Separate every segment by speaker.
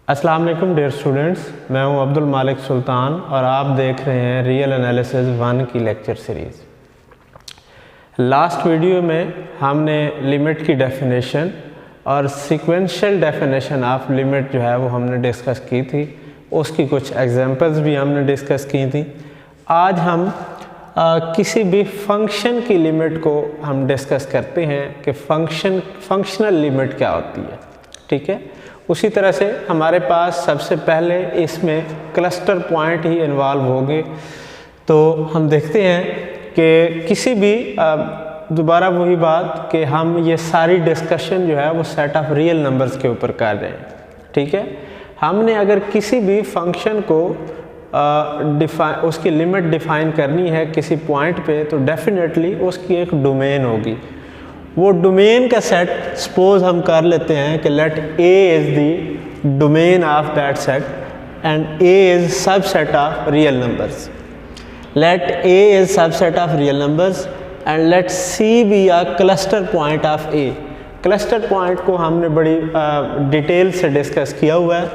Speaker 1: अस्सलाम वालेकुम dear students, मैं हूं अब्दुल मालिक सुल्तान और आप देख रहे हैं रियल एनालिसिस 1 की लेक्चर सीरीज़। लास्ट वीडियो में हमने लिमिट की डेफिनेशन और सीक्वेंशियल डेफिनेशन ऑफ लिमिट जो है वो हमने डिस्कस की थी, उसकी कुछ एग्जांपल्स भी हमने डिस्कस की थी। आज हम किसी भी फंक्शन की लिमिट को हम डिस्कस करते हैं कि फंक्शनल लिमिट क्या होती है। ठीक है, उसी तरह से हमारे पास सबसे पहले इसमें क्लस्टर पॉइंट ही इन्वॉल्व होंगे। तो हम देखते हैं कि किसी भी दोबारा वही बात कि हम ये सारी डिस्कशन जो है वो सेट ऑफ रियल नंबर्स के ऊपर कर रहे हैं। ठीक है, हमने अगर किसी भी फंक्शन को उसकी लिमिट डिफ़ाइन करनी है किसी पॉइंट पे, तो डेफिनेटली उसकी एक डोमेन होगी। वो डोमेन का सेट सपोज हम कर लेते हैं कि let A is the domain of that set and A is subset of real numbers. Let A is subset of real numbers and let C be a cluster point of A. Cluster point को हमने बड़ी detail से discuss किया हुआ है।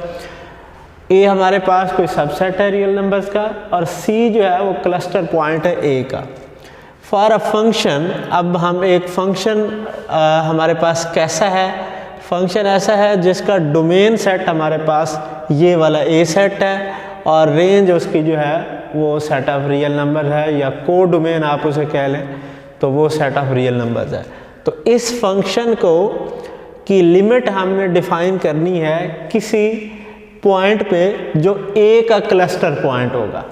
Speaker 1: ए हमारे पास कोई subset है रियल नंबर्स का और सी जो है वो क्लस्टर पॉइंट है ए का। फॉर अ फंक्शन, अब हम एक फंक्शन हमारे पास कैसा है, फंक्शन ऐसा है जिसका डोमेन सेट हमारे पास ये वाला ए सेट है और रेंज उसकी जो है वो सेट ऑफ रियल नंबर है, या को डोमेन आप उसे कह लें तो वो सेट ऑफ रियल नंबर्स है। तो इस फंक्शन को की लिमिट हमने डिफाइन करनी है किसी पॉइंट पे जो ए का क्लस्टर पॉइंट होगा।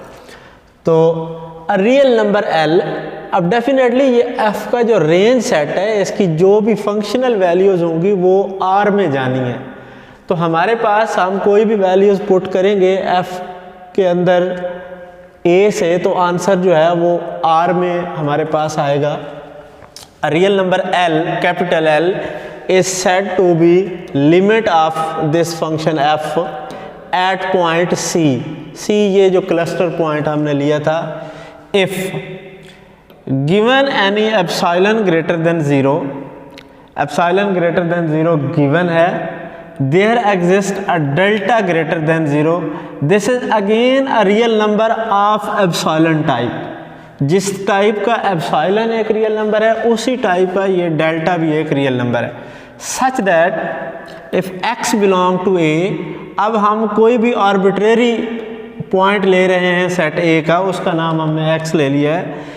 Speaker 1: तो रियल नंबर एल, अब डेफिनेटली ये एफ का जो रेंज सेट है इसकी जो भी फंक्शनल वैल्यूज़ होंगी वो आर में जानी है। तो हमारे पास हम कोई भी वैल्यूज़ पुट करेंगे एफ के अंदर ए से, तो आंसर जो है वो आर में हमारे पास आएगा। Real number L, capital L, is said to be limit of this function F at point C. C ये जो क्लस्टर पॉइंट हमने लिया था। If given any epsilon greater than 0, epsilon greater than 0 given है, there exist a delta greater than 0, this is again a real number of epsilon type. जिस type का epsilon एक real number है उसी type का ये डेल्टा भी एक रियल नंबर है। Such that if x belong to a, अब हम कोई भी आर्बिट्रेरी पॉइंट ले रहे हैं सेट a का, उसका नाम हमने x ले लिया है,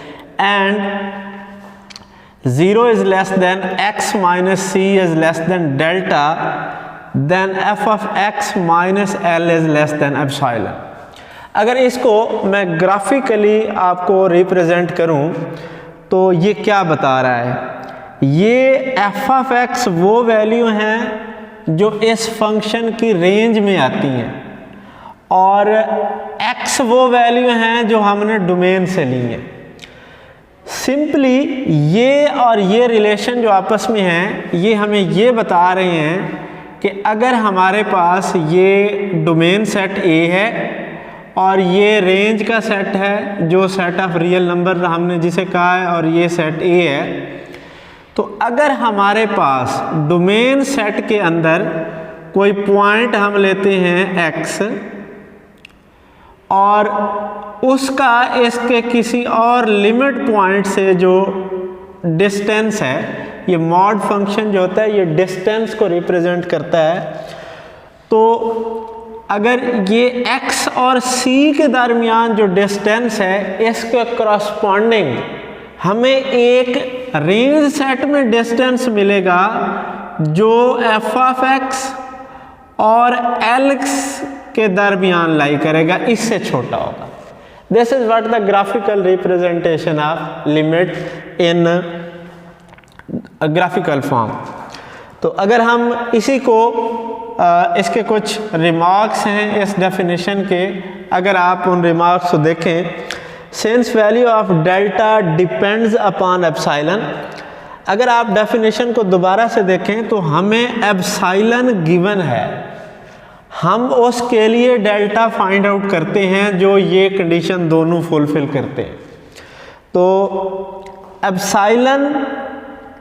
Speaker 1: and 0 is less than x minus c is less than delta, then f of x minus l is less than epsilon। अगर इसको मैं ग्राफिकली आपको रिप्रेजेंट करूं तो ये क्या बता रहा है, ये f of x वो वैल्यू हैं जो इस फंक्शन की रेंज में आती हैं और x वो वैल्यू हैं जो हमने डोमेन से ली है। सिंपली ये और ये रिलेशन जो आपस में हैं ये हमें ये बता रहे हैं कि अगर हमारे पास ये डोमेन सेट A है और ये रेंज का सेट है जो सेट ऑफ रियल नंबर हमने जिसे कहा है, और ये सेट A है, तो अगर हमारे पास डोमेन सेट के अंदर कोई पॉइंट हम लेते हैं x और उसका इसके किसी और लिमिट पॉइंट से जो डिस्टेंस है, ये मॉड फंक्शन जो होता है ये डिस्टेंस को रिप्रेजेंट करता है। तो अगर ये x और c के दरमियान जो डिस्टेंस है इसके करस्पॉन्डिंग हमें एक रेंज सेट में डिस्टेंस मिलेगा जो f ऑफ x और l के दरमियान लाई करेगा, इससे छोटा होगा। This is what the graphical representation of limit in a graphical form। तो अगर हम इसी को इसके कुछ रिमार्क्स हैं इस डेफिनेशन के, अगर आप उन रिमार्क्स को देखें, since value of delta depends upon epsilon. अगर आप डेफिनेशन को दोबारा से देखें तो हमें एप्सिलॉन गिवन है, हम उसके लिए डेल्टा फाइंड आउट करते हैं जो ये कंडीशन दोनों फुलफिल करते हैं। तो एप्सिलॉन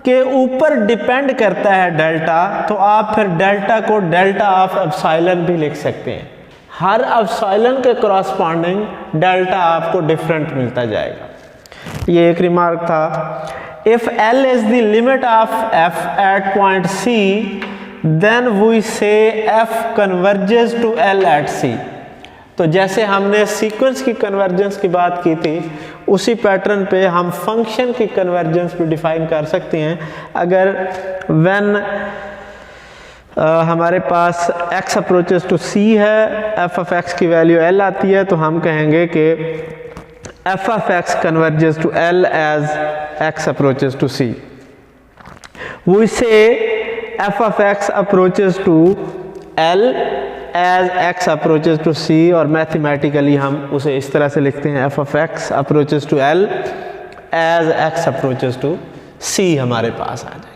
Speaker 1: के ऊपर डिपेंड करता है डेल्टा, तो आप फिर डेल्टा को डेल्टा ऑफ एप्सिलॉन भी लिख सकते हैं। हर एप्सिलॉन के करस्पॉन्डिंग डेल्टा आपको डिफरेंट मिलता जाएगा। ये एक रिमार्क था। If L is the limit of f at point C, then we say f converges to L at C। तो जैसे हमने सीक्वेंस की कन्वर्जेंस की बात की थी, उसी पैटर्न पे हम फंक्शन की कन्वर्जेंस भी डिफाइन कर सकते हैं। अगर व्हेन हमारे पास x अप्रोचेस टू C है, f ऑफ x की वैल्यू L आती है, तो हम कहेंगे कि f of x converges to L as x approaches to C। we say f of x approaches to L as x approaches to C, और mathematically हम उसे इस तरह से लिखते हैं f of x approaches to L as x approaches to C हमारे पास आ जाएगा।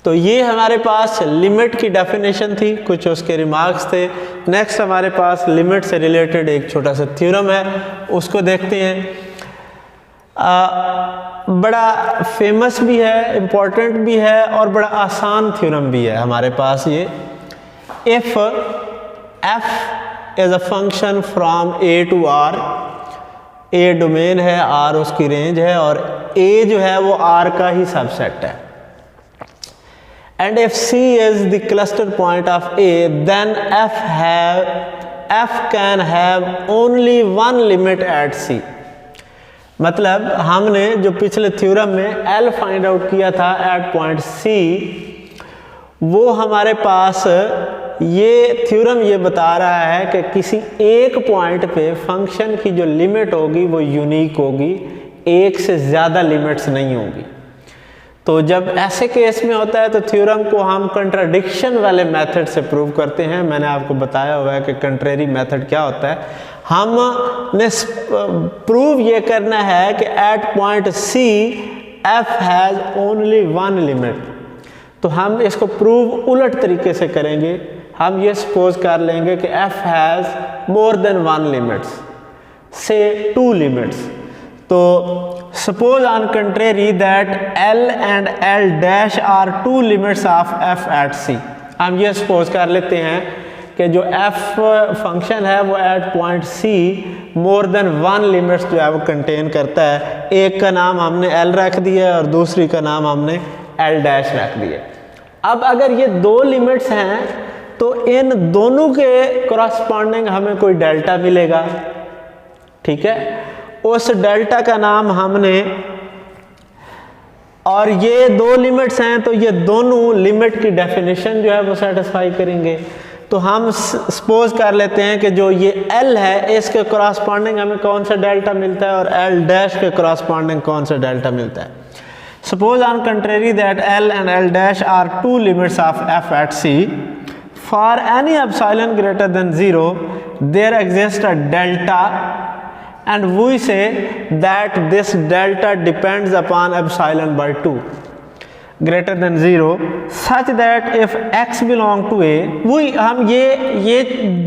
Speaker 1: तो ये हमारे पास लिमिट की डेफिनेशन थी, कुछ उसके रिमार्क्स थे। नेक्स्ट हमारे पास लिमिट से रिलेटेड एक छोटा सा थ्योरम है, उसको देखते हैं। बड़ा फेमस भी है, इम्पोर्टेंट भी है और बड़ा आसान थ्योरम भी है हमारे पास ये। If f is a function from a to r, a domain है, r उसकी रेंज है, और a जो है वो r का ही सबसेट है। And if c is the cluster point of a, then f can have only one limit at c। मतलब हमने जो पिछले थ्योरम में L फाइंड आउट किया था एट पॉइंट C, वो हमारे पास ये थ्योरम ये बता रहा है कि किसी एक पॉइंट पे फंक्शन की जो लिमिट होगी वो यूनिक होगी, एक से ज़्यादा लिमिट्स नहीं होगी। तो जब ऐसे केस में होता है तो थ्योरम को हम कंट्राडिक्शन वाले मेथड से प्रूव करते हैं। मैंने आपको बताया हुआ है कि कंट्रेरी मेथड क्या होता है। हमने प्रूव ये करना है कि at point C f has only one limit. तो हम इसको प्रूव उलट तरीके से करेंगे। हम ये सपोज कर लेंगे कि f has more than one limits, say two limits. तो suppose on contrary that L and L dash are two limits of f at C। हम ये सपोज कर लेते हैं कि जो f फंक्शन है वो at point C more than one limits जो है वो कंटेन करता है। एक का नाम हमने L रख दिया है और दूसरी का नाम हमने L डैश रख दिया। अब अगर ये दो लिमिट्स हैं तो इन दोनों के करस्पॉन्डिंग हमें कोई डेल्टा मिलेगा, ठीक है। उस डेल्टा का नाम हमने, और ये दो लिमिट्स हैं तो ये दोनों लिमिट की डेफिनेशन जो है वो सेटिस्फाई करेंगे। तो हम सपोज कर लेते हैं कि जो ये L है इसके करस्पॉन्डिंग हमें कौन सा डेल्टा मिलता है और L डैश के करस्पॉन्डिंग कौन सा डेल्टा मिलता है। Suppose on contrary that L and L dash are two limits of f at C. For any epsilon greater than 0, there exists a delta, and we say that this delta depends upon epsilon by 2 greater than 0, such that if x belong to A, हम ये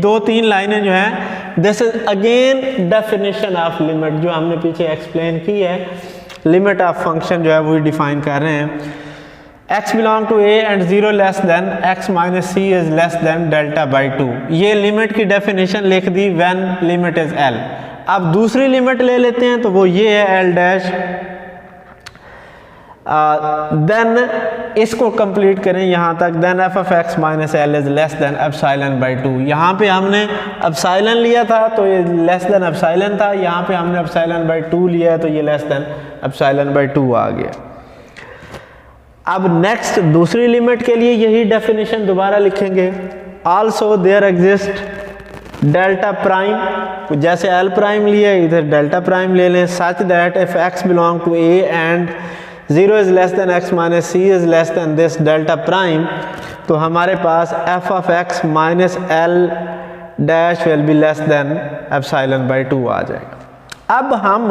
Speaker 1: दो तीन लाइनें जो हैं, this is again definition of limit जो हमने पीछे एक्सप्लेन की है। लिमिट ऑफ फंक्शन जो है वो डिफाइन कर रहे हैं। x belong to a and 0 less than x minus c is less than delta by 2। ये लिमिट की डेफिनेशन लिख दी व्हेन लिमिट इज l। अब दूसरी लिमिट ले लेते हैं तो वो ये है l डैश। देन इसको कंप्लीट करें यहाँ तक, then f of x minus l is less than epsilon by 2। यहाँ पे हमने एप्सिलॉन लिया था तो ये लेस देन एप्सिलॉन था, यहाँ पे हमने एप्सिलॉन बाई 2 लिया है तो ये लेस देन एप्सिलॉन बाई 2 आ गया। अब नेक्स्ट दूसरी लिमिट के लिए यही डेफिनेशन दोबारा लिखेंगे। Also there exist delta prime, जैसे l प्राइम लिया इधर डेल्टा प्राइम ले लें, such that if x belong to a and 0 is less than x minus c is less than this delta prime, तो हमारे पास f of x minus l dash will be less than epsilon by 2 आ जाएगा। अब हम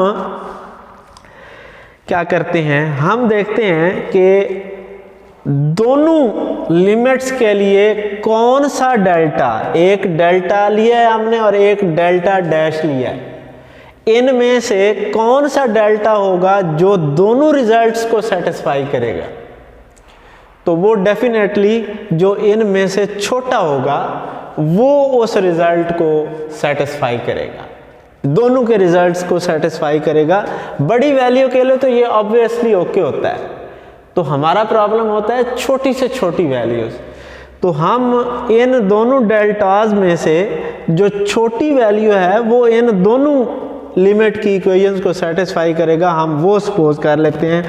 Speaker 1: क्या करते हैं, हम देखते हैं कि दोनों लिमिट्स के लिए कौन सा डेल्टा, एक डेल्टा लिया है हमने और एक डेल्टा डैश लिया है, इनमें से कौन सा डेल्टा होगा जो दोनों रिजल्ट्स को सेटिस्फाई करेगा। तो वो डेफिनेटली जो इनमें से छोटा होगा वो उस रिजल्ट को सेटिस्फाई करेगा, दोनों के रिजल्ट्स को सेटिस्फाई करेगा। बड़ी वैल्यू के लिए तो ये ऑब्वियसली ओके होता है, तो हमारा प्रॉब्लम होता है छोटी से छोटी वैल्यूज़। तो हम इन दोनों डेल्टाज में से जो छोटी वैल्यू है वो इन दोनों लिमिट की इक्वेशंस को सेटिस्फाई करेगा। हम वो सपोज कर लेते हैं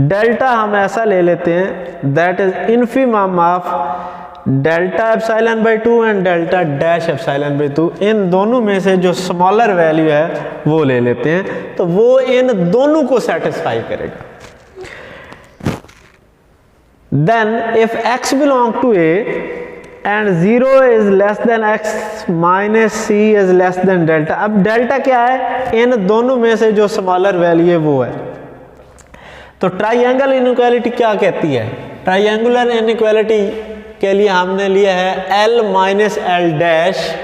Speaker 1: डेल्टा हम ऐसा ले लेते हैं that is infimum of delta epsilon by 2 and delta dash epsilon by 2। इन दोनों में से जो स्मॉलर वैल्यू है वो ले लेते हैं, तो वो इन दोनों को सेटिस्फाई करेगा। Then if x belong to A and 0 is less than x minus c is less than delta। अब डेल्टा क्या है, इन दोनों में से जो स्मॉलर वैल्यू है वो है। तो ट्राइंगल इनइक्वालिटी क्या कहती है, ट्राइंगुलर इनइक्वालिटी के लिए हमने लिया है L माइनस एल डैश।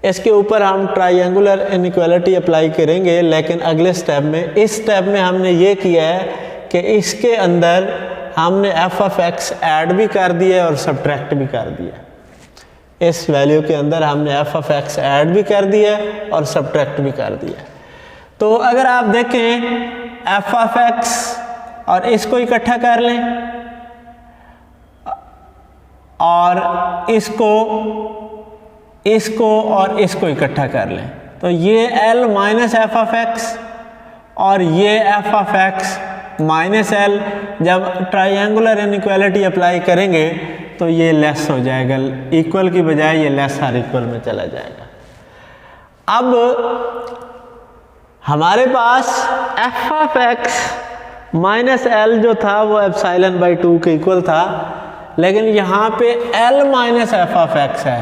Speaker 1: इसके ऊपर हम ट्राइंगुलर इनइक्वालिटी अप्लाई करेंगे, लेकिन अगले स्टेप में, इस स्टेप में हमने ये किया है कि इसके अंदर हमने एफ ऑफ एक्स ऐड भी कर दिया है और सब्ट्रैक्ट भी कर दिया। इस वैल्यू के अंदर हमने एफ ऑफ एक्स ऐड भी कर दिया है और सब्ट्रैक्ट भी कर दिया। तो अगर आप देखें एफ ऑफ एक्स और इसको इकट्ठा कर लें और इसको और इसको इकट्ठा कर लें, तो ये L minus F of x और ये F of X minus L, जब ट्राइंगुलर इनइक्वालिटी अप्लाई करेंगे तो ये लेस हो जाएगा, इक्वल की बजाय ये लेस और इक्वल में चला जाएगा। अब हमारे पास F of X minus L जो था वो एप्सिलॉन बाई 2 के इक्वल था, लेकिन यहाँ पे L minus F of x है।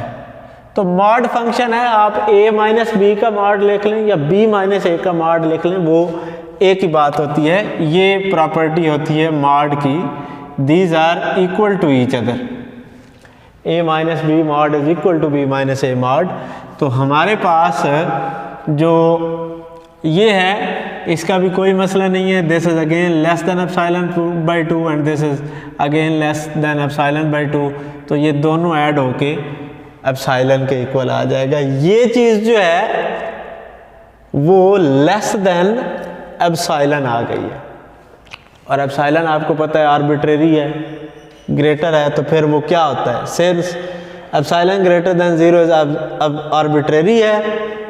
Speaker 1: तो मॉड फंक्शन है, आप a माइनस बी का मॉड लिख लें या b माइनस ए का मॉड लिख लें, वो एक ही बात होती है। ये प्रॉपर्टी होती है मॉड की, these are equal to each other, a minus B mod is equal to b minus A mod. तो हमारे पास जो ये है इसका भी कोई मसला नहीं है, this is again less than epsilon by 2 and this is again less than epsilon by 2, तो ये दोनों ऐड होके एप्सिलॉन के इक्वल आ जाएगा। ये चीज़ जो है वो लेस देन एप्सिलॉन आ गई है, और एप्सिलॉन आपको पता है आर्बिट्रेरी है, ग्रेटर है, तो फिर वो क्या होता है, सिंस एप्सिलॉन ग्रेटर देन 0 अब आर्बिट्रेरी है,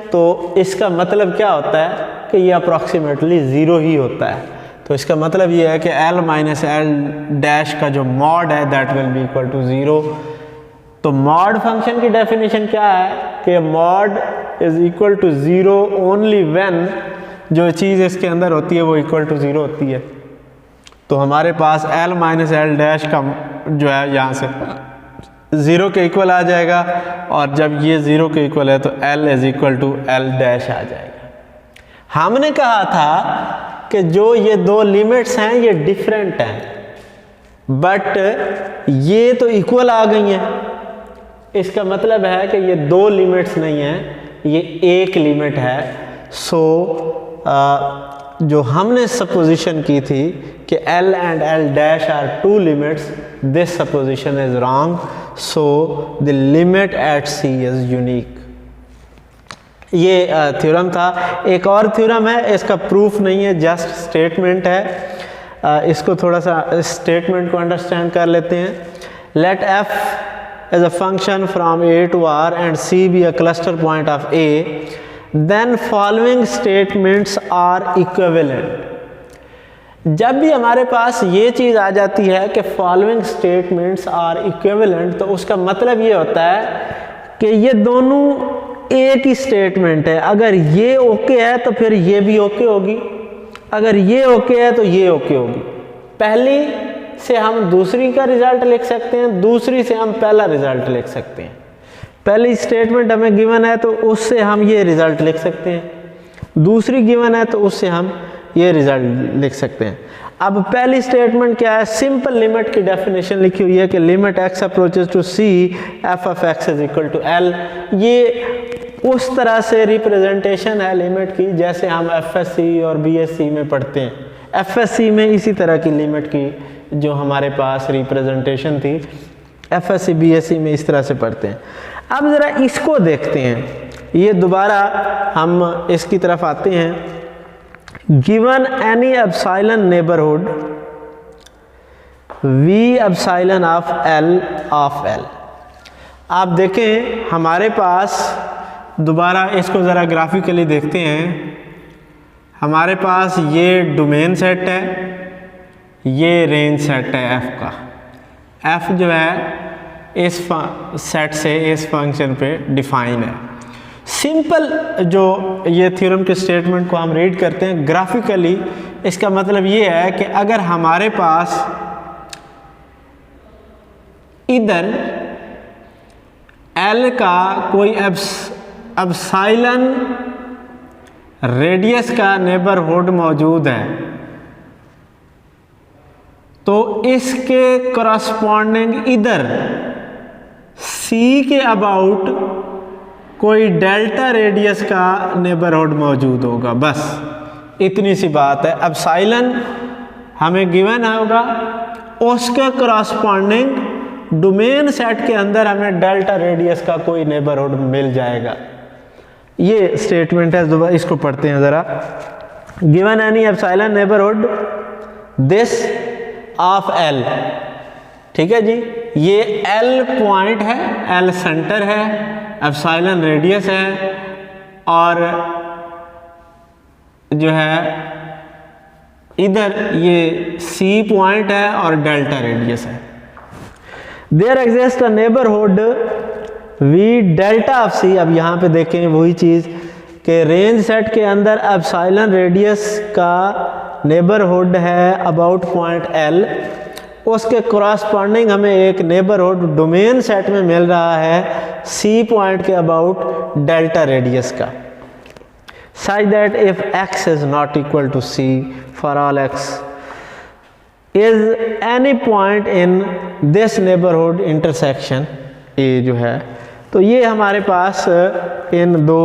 Speaker 1: तो इसका मतलब क्या होता है कि ये अप्रॉक्सीमेटली 0 ही होता है। तो इसका मतलब ये है कि L माइनस एल डैश का जो मॉड है that will be equal to 0। तो मॉड फंक्शन की डेफिनेशन क्या है कि mod is equal to 0 only when जो चीज़ इसके अंदर होती है वो इक्वल टू 0 होती है। तो हमारे पास L माइनस एल डैश का जो है यहाँ से 0 के इक्वल आ जाएगा, और जब ये 0 के इक्वल है तो L is equal to L dash आ जाएगा। हमने कहा था कि जो ये दो लिमिट्स हैं ये डिफरेंट हैं, बट ये तो इक्वल आ गई हैं। इसका मतलब है कि ये दो लिमिट्स नहीं हैं, ये एक लिमिट है। सो जो हमने सपोजिशन की थी कि L and L dash are two limits, this supposition is wrong, so the limit at C is unique. ये थ्योरम था। एक और थ्योरम है, इसका प्रूफ नहीं है, जस्ट स्टेटमेंट है। इसको थोड़ा सा स्टेटमेंट को अंडरस्टैंड कर लेते हैं। Let f as a function from A to R and C be a cluster point of A, then following statements are equivalent। जब भी हमारे पास ये चीज़ आ जाती है कि following statements are equivalent, तो उसका मतलब ये होता है कि ये दोनों एक ही स्टेटमेंट है। अगर ये ओके है तो फिर ये भी ओके होगी, अगर ये ओके है तो ये ओके होगी। पहली से हम दूसरी का रिजल्ट लिख सकते हैं, दूसरी से हम पहला रिजल्ट लिख सकते हैं। पहली स्टेटमेंट हमें गिवन है तो उससे हम ये रिजल्ट लिख सकते हैं, दूसरी गिवन है तो उससे हम ये रिजल्ट लिख सकते हैं। अब पहली स्टेटमेंट क्या है, सिंपल लिमिट की डेफिनेशन लिखी हुई है कि limit x approaches to c f of x is equal to l। ये उस तरह से रिप्रेजेंटेशन है लिमिट की जैसे हम FSC और BSc में पढ़ते हैं। FSC में इसी तरह की लिमिट की जो हमारे पास रिप्रेजेंटेशन थी FSC BSc में इस तरह से पढ़ते हैं। अब ज़रा इसको देखते हैं, ये दोबारा हम इसकी तरफ आते हैं। Given any epsilon neighbourhood V epsilon of L। आप देखें हमारे पास, दोबारा इसको ज़रा ग्राफिकली देखते हैं। हमारे पास ये डोमेन सेट है, ये रेंज सेट है F का। F जो है इस सेट से इस फंक्शन पे डिफाइन है। सिंपल जो ये थ्योरम के स्टेटमेंट को हम रीड करते हैं ग्राफिकली, इसका मतलब ये है कि अगर हमारे पास इधर L का कोई एप्सिलॉन रेडियस का नेबरहुड मौजूद है, तो इसके करस्पॉन्डिंग इधर C के अबाउट कोई डेल्टा रेडियस का नेबरहुड मौजूद होगा। बस इतनी सी बात है। एप्सिलॉन हमें गिवन होगा, उसके करस्पॉन्डिंग डोमेन सेट के अंदर हमें डेल्टा रेडियस का कोई नेबरहुड मिल जाएगा। ये स्टेटमेंट है, दोबारा इसको पढ़ते हैं ज़रा। Given any epsilon neighbourhood this of L, ठीक है जी। ये L पॉइंट है, L सेंटर है, एप्सिलॉन रेडियस है, और जो है इधर ये C पॉइंट है और डेल्टा रेडियस है। There exist a neighbourhood V delta of C। अब यहाँ पे देखें वही चीज़ कि रेंज सेट के अंदर एप्सिलॉन रेडियस का नेबरहुड है अबाउट पॉइंट L, उसके करस्पॉन्डिंग हमें एक नेबरहुड डोमेन सेट में मिल रहा है C पॉइंट के अबाउट डेल्टा रेडियस का। such that if x is not equal to C for all x is any point in this neighborhood intersection A जो है, तो ये हमारे पास इन दो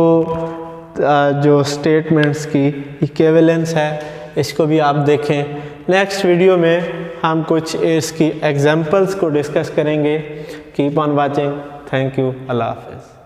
Speaker 1: जो स्टेटमेंट्स की इक्विवेलेंस है, इसको भी आप देखें। नेक्स्ट वीडियो में हम कुछ इसकी एग्जांपल्स को डिस्कस करेंगे। Keep on watching. Thank you. Allah हाफिज़।